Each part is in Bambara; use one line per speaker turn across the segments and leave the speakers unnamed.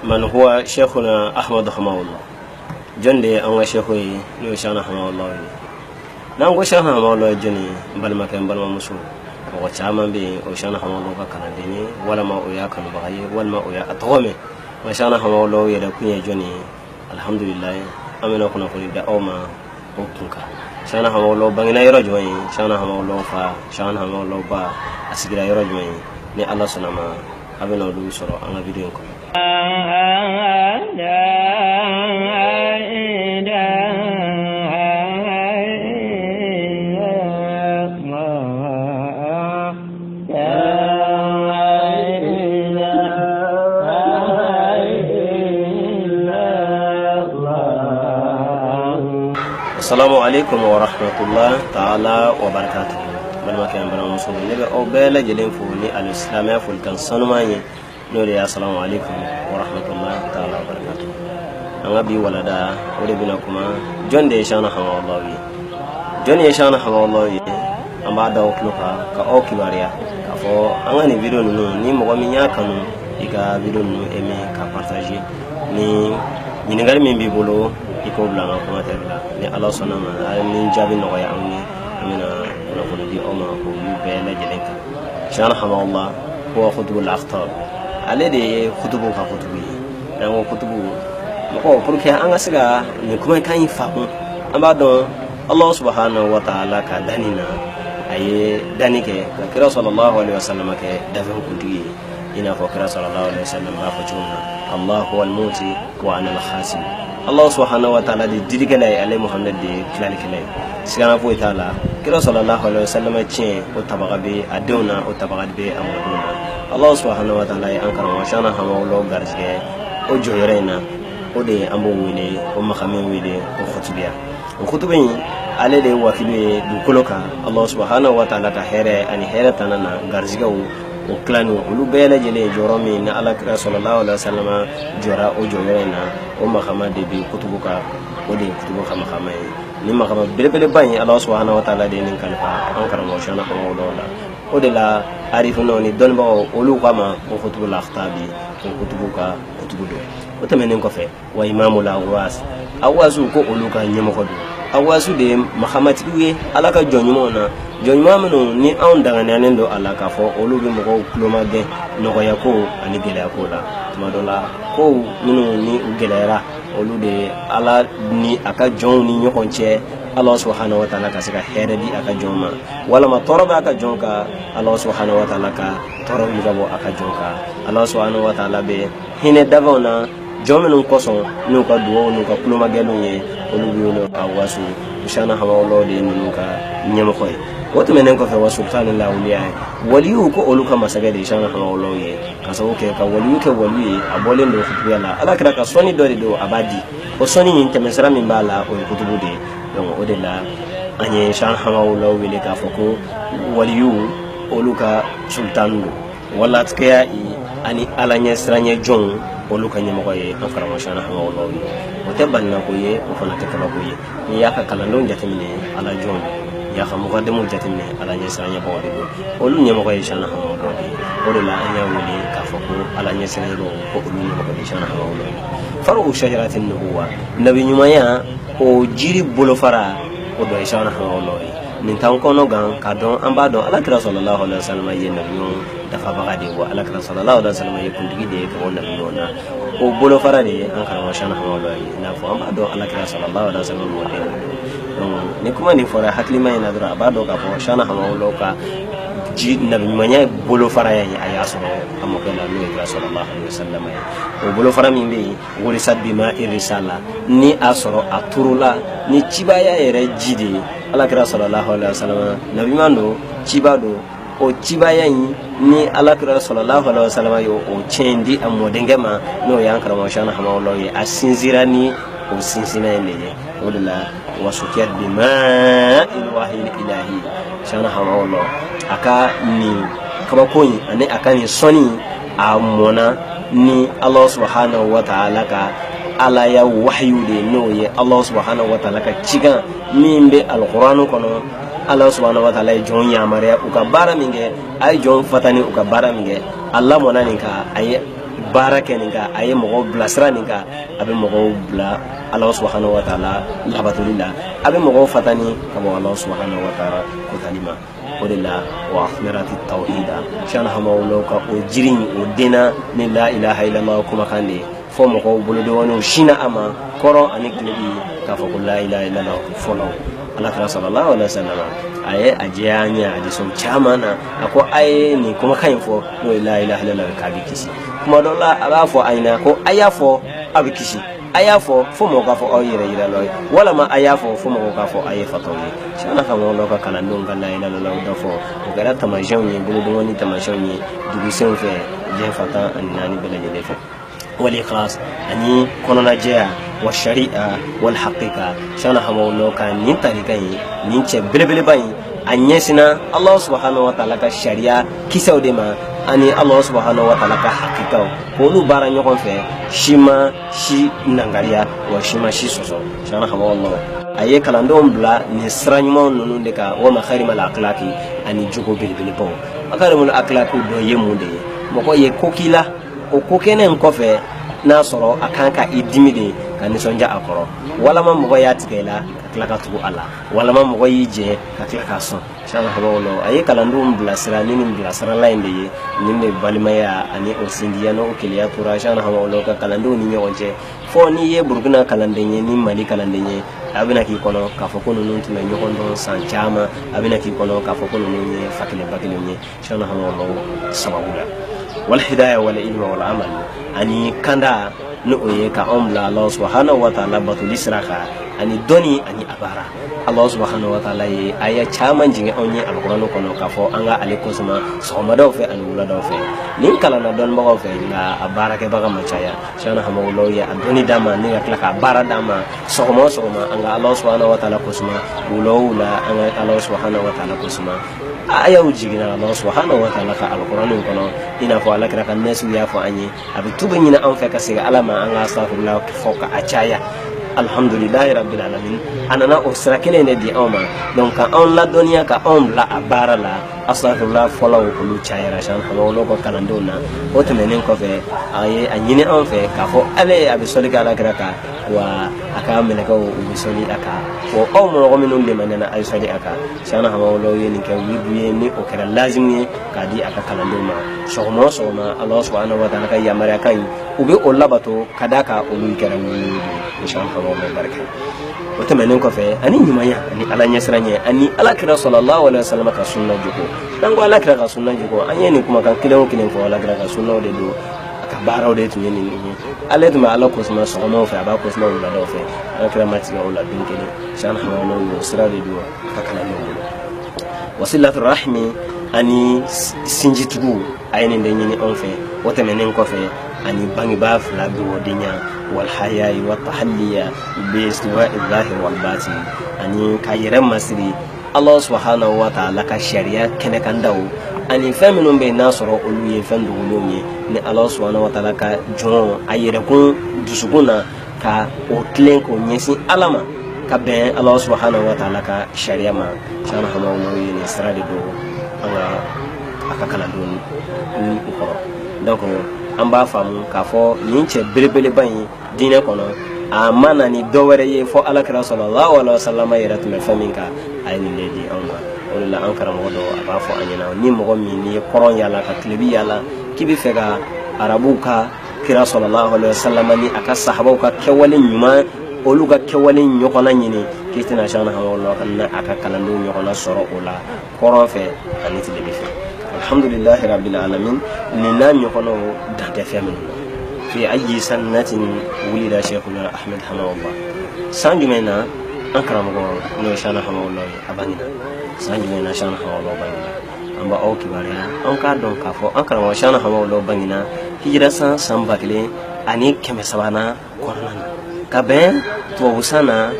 من هو شيخنا أحمد رحمه الله جندي أنا شيخي لو شان رحمه الله نعم شان رحمه الله جني بل ما كان بل ما مسلم وشامن بي وشان رحمه الله كان ديني ولا ما أويا كان بغي ولا ما أويا أتغمه وشان رحمه الله يدكني جني الحمد لله أمين أكون أقول دا أوما أوكنكا شان رحمه الله بغينا يرجعين شان رحمه الله فا شان رحمه الله با أسيرا يرجعين ni Allah sunama abena du soro anga video ko Assalamu alaikum wa rahmatullahi ta'ala wa barakatuh ما كان بنا مسلم نبي أو بلا جلين فوني الإسلام يفعل كان صنماني نوري السلام عليكم ورحمة الله تعالى وبركاته أنا بي ولدا ولي بناكما جون دي شانا حما الله جون يشانا حما الله أما دا وكلوكا كأو كباريا كفو أنا ني فيديو ني مغامي كانوا إيكا فيديو إمي كبارتاجي ني نيغال مين بيبولو إيكو بلانا كما تبلا ني الله سنما ني جابي نويا أمي أمينا ونقول دي أما هو يبين جلك شان حما الله هو خطب الأخطار على دي خطبه كخطبه يعني خطبه مقول بركة أنا سجى نكمل كان يفهم أما دون الله سبحانه وتعالى كدانينا أي دانيك كرا صلى الله عليه وسلم كدفن كنتي إن فكرا صلى الله عليه وسلم ما فجونا الله هو الموتي وأنا الخاسم الله سبحانه وتعالى دي ديك لا عليه محمد دي كلام كلام سكان أبو تعالى كرا صلى الله عليه وسلم تشين وتبغى بي أدونا وتبغى بي أمودونا الله سبحانه وتعالى أنكر وشانا هم الله غرزه وجويرنا ودي أمو ويلي ومخامين ويلي وخطبيا وخطبين على دي وكيلي بكلوكا الله سبحانه وتعالى كهرة أني هرة تنانا غرزه وكلانو ولو بيلا جلي جورامي نا الله كرا صلى الله عليه وسلم جورا وجويرنا ومخامد دي كتبوكا ودي كتبوكا مخامين ni makama bele bani Allah subhanahu wa ta'ala de nin kalfa an karamo shana ko wala odela arifuno ni donba olu kama ko khutbul akhtabi ko kutubuka kutubudo otamenen ko fe wa imamul awasu ko olu ka nyemo ko do awasu de mahamati wi alaka jonymo na jonymo meno ni an daga nanen do alaka fo olu be mo ko kloma de no ko yako ani gele akola tumadola ko meno ni ugelera olu de ala ni aka jon ni nyokonche Allah subhanahu wa ta'ala ka sika heredi aka joma wala ma toroba aka jonka Allah subhanahu wa ta'ala ka toro yigabo aka jonka Allah subhanahu wa ta'ala be hine davona jomenu koson nu ka duwo nu ka pluma gelu ye olu biolo awasu shana hawa Allah de nu ka nyama koy woto menen ko fe wa subhanallahi awliya waliyu ko olu ka masaga de shana hawa Allah ye kasawo ke ka waliyu ke waliyu abole ndo khutbiya la ala kira ka soni dori do abadi o soni ni temesara min bala o kutubu de donc odela anye shana hawa Allah wele ka foko waliyu olu ka sultanu wala tkaya ani ala nya sranye jon olu ka nyama ko ye an karama shana hawa Allah o tebanna ko ye o fana te kala ko ye ya ka kala ndo jatemine ala jon ya xam ko demul jatimne ala nya sanya bo de olu nyama ko shana hawo do olu la anya wuli ka foko ala nya sanya do ko olu nyama ko shana hawo do faru shajaratin nubuwa nabi nyumaya o jiri bolo fara o do shana hawo do nin tan ko no gan ka don amba don ala kira sallallahu alaihi wasallam ye nabi yo dafa baga de wa ala kira sallallahu alaihi wasallam ye kundigi de ko nabi yo na o bolo fara de an karama shana hawo do na fo amba don ala kira sallallahu alaihi wasallam mo de ni kuma ni fora haklima ina dura abado ka fo shana hama loka ji nabi manya bolo fara ya ayaso amma kala no ira sallallahu alaihi wasallam o bolo fara min be wori sabbi ma irisala ni asoro aturula ni cibaya ere jide ala kira sallallahu alaihi wasallam nabi mando cibado o cibaya ni ala kira sallallahu alaihi wasallam yo o chendi amodengema no yankara ma shana hama lo ye asinzirani o sinsina ne wala wasukiyat bima ilwahi ilahi shana hawa Allah aka ni kaba koyi ane aka ni soni amona ni Allah subhanahu wa ta'ala ka ala ya wahyu de no ye Allah subhanahu wa ta'ala ka ciga mimbe alquran kono Allah subhanahu wa ta'ala jon ya maria uka bara minge ay jon fatani uka bara minge Allah monani ka ay baraka ninka aye mogo blasra ninka abe mogo bla Allah subhanahu wa ta'ala labatulila abe mogo fatani kabo Allah subhanahu wa ta'ala ko talima ودلا وأخمرات التوحيد شان همولوك وجرين ودنا لا إله إلا الله كما كان لي فمقو بلدوانو شنا أما كورو أنك لبي كفو لا إله إلا الله فلو الله صلى الله عليه وسلم أي أجياني أديسون شامانا أكو أي ني كما كان فو لا إله إلا الله كابي كيسي كما دولا أبا أينا كو أيا فو أبي كيسي ayafo fumo ka fo ayira ira loy wala ma ayafo fumo ka fo aye fatoyi shana ka mo ka kala ndonga la ila la do fo o gara tamajon ni bulu do ni tamajon ni dugu sen fe je fata anani bela je fe wal ikhlas ani kono na jea wa sharia wal haqiqa shana ha mo ka ni tarika yi ni che belebele bayi anyesina Allah subhanahu wa ta'ala ka sharia kisawde ma ani Allah subhanahu wa ta'ala ka haqiqa ko lu bara nyokon fe shima shi nangaria wa shima shi soso shana hawa Allah aye kalando mbla ni sranymo nunu ndeka wa makharimal akhlaqi ani jogo bilbil bo makarimul akhlaqi do yemunde moko ye kokila o kokene nkofe na soro akanka idimide kan sonja akoro wala ma moko ya tikela klaka tu ala wala ma moko yije ka klaka son shana hawa Allah aye kalando mbla sra nini mbla sra lainde ye nimbe balimaya ani o sindiyano o kiliya tura shana hawa Allah ka kalando ni nyonje fo ni ye burguna kalandenye ni mali kalandenye abina ki kono ka fo kono nun tuna nyokon don san chama abina ki kono ka fo kono nun ye fakile bakile nye shana hawa Allah sababula wal hidayah wal ilma wal amal ani kanda no oye ka omla Allah subhanahu wa ta'ala batul israha ani doni ani abara Allah subhanahu wa ta'ala ye aya chaman jinge onye alquran kono ka fo anga aliko sama soma do fe an wula do fe nin kala na don mo fe na abara ke baga machaya shana hamawlo ya adoni dama ni akla ka bara dama soma anga Allah subhanahu wa ta'ala kusma wula anga Allah subhanahu wa ta'ala kusma aya ujigina Allah subhanahu wa ta'ala ka alquran kono ina fo alakra kan nasu ya fo anye abi tubanyina an fe ka siga alama anga astaghfirullah fo ka achaya alhamdulillahi rabbil alamin anana osra kene ne di awma donc on la dunya ka on la abara la astaghfirullah follow ko lu chayra shan ko lo ko kalandona o to menen ko fe aye anyine on fe ka fo ale abi solika la graka wa aka mele ko ubi soli aka o mo ko minun de manana ay soli aka shan ha lo yeni ka wibuye ni o kera lazim ni ka di aka kalandoma sogmo Allah subhanahu wa ta'ala ka yamara kan ubi o labato kadaka o lu kera ni inshallah wa baraka wata menen ko fe ani nyumaya ani ala nyasranye ani ala kira sallallahu alaihi wasallam ka sunna juko dan ko ala kira ka sunna juko anye ni kuma kan kilen fo ala kira ka sunna de do ka baraw de tuni ni ala de ma ala ko sama so mo fe aba ko sama wala do fe ala kira mati ga wala dun kene shan hawa no sira de do ka kala no wasilatul rahmi ani sinjitugu ayene de ni on fe wata menen ko fe ani bangi ba fla bi wodinya wal hayai wa tahalliya bi istiwa'i zahir wal batin ani kayiran masri Allah subhanahu wa ta'ala ka sharia kene kan dawo ani feminun be nasoro olu ye fendu wolonye ni Allah subhanahu wa ta'ala ka jon ayere kun dusuguna ka o tlen ko nyesi alama ka ben Allah subhanahu wa ta'ala ka sharia ma shana hama no yini srade do anga aka kala don ni ko donc amba famu ka fo ninche belebele bayi dine kono amana ni dowere ye fo alakira sallallahu alaihi wasallam yaratu me faminka ayni ledi amba wala ankara mo do aba fo anyana ni mo mi ni koron yala ka klebi yala kibi fega arabuka kira sallallahu alaihi wasallam ni aka sahaba ka kewalin nyuma oluga kewalin nyokona nyini kitina shana hawalla kanna aka kalando nyokona soro ola koron fe aniti lebi fe alhamdulillahi rabbil alamin ninam yokono dante femin fi ayi sannatin wulida shaykhuna ahmed hamawallah sanjumena akramago no shana hamawallah abangina sanjumena shana hamawallah bangina amba o kibariya an ka don ka fo akramago shana hamawallah bangina hijra san sambakle ani keme sabana kornana kaben to usana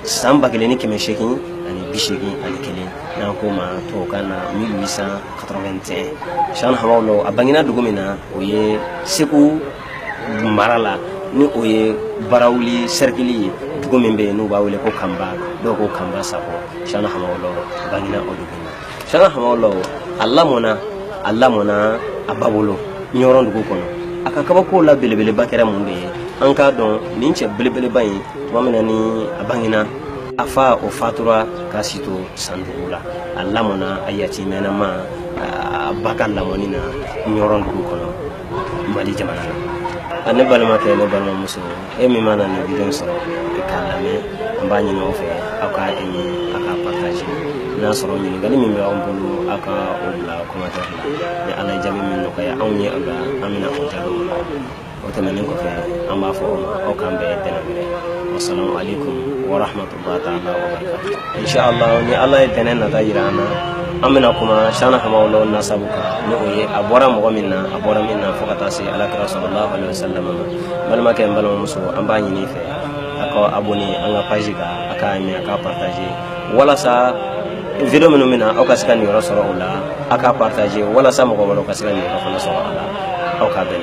sambakle ni keme shekin ani bishigi ani kele na kuma to kana 1881 shan hawlo abangina dugumina oye seku marala ni oye barawli serkili dugumimbe no bawle ko kamba do ko kamba sako shan hawlo abangina odugumina shan hawlo allamona ababolo nyoron dugu kono aka kabako la belebeleba kɛra mun de ye an k'a dɔn nin cɛ belebeleba in tuma min na ni a bangena a fa o fatura k'a si to san 5 la a lamɔna a yatimɛnama a ba ka lamɔni na ɲɔrɔn dugu kɔnɔ Mali jamana la ne balimakɛ ne balimamuso e min mana nin video sɔrɔ k'a lamɛn an b'a ɲini aw fɛ aw ka aimer a ka partager n'a sɔrɔ ɲininkali min bɛ anw bolo aw ka o bila commentaire la ni Ala ye jaabi min nɔgɔya anw ye aw la an bɛna o jaabi la o tɛmɛnen kɔfɛ an b'a fɔ aw k'an bɛɛ tɛnɛ minɛ wassalamu alaikum wa rahmatullahi ta'ala wa barakatuh inshallah ni Ala ye tɛnɛ nata yira an na an bɛna kuma Cheikhna Hamawolo nasabu kan ni o ye a bɔra mɔgɔ min na a bɔra min na fo ka taa se Alakira sallallahu alaihi wasallam ma balimakɛ n balimamuso an b'a ɲini fɛ a ka abonné an ka page kan a ka aimer a ka partager walasa video minnu mina aw ka se ka niyɔrɔ sɔrɔ o la a ka partager walasa mɔgɔ wɛrɛw ka se ka niyɔrɔ fana sɔrɔ a la aw ka bɛn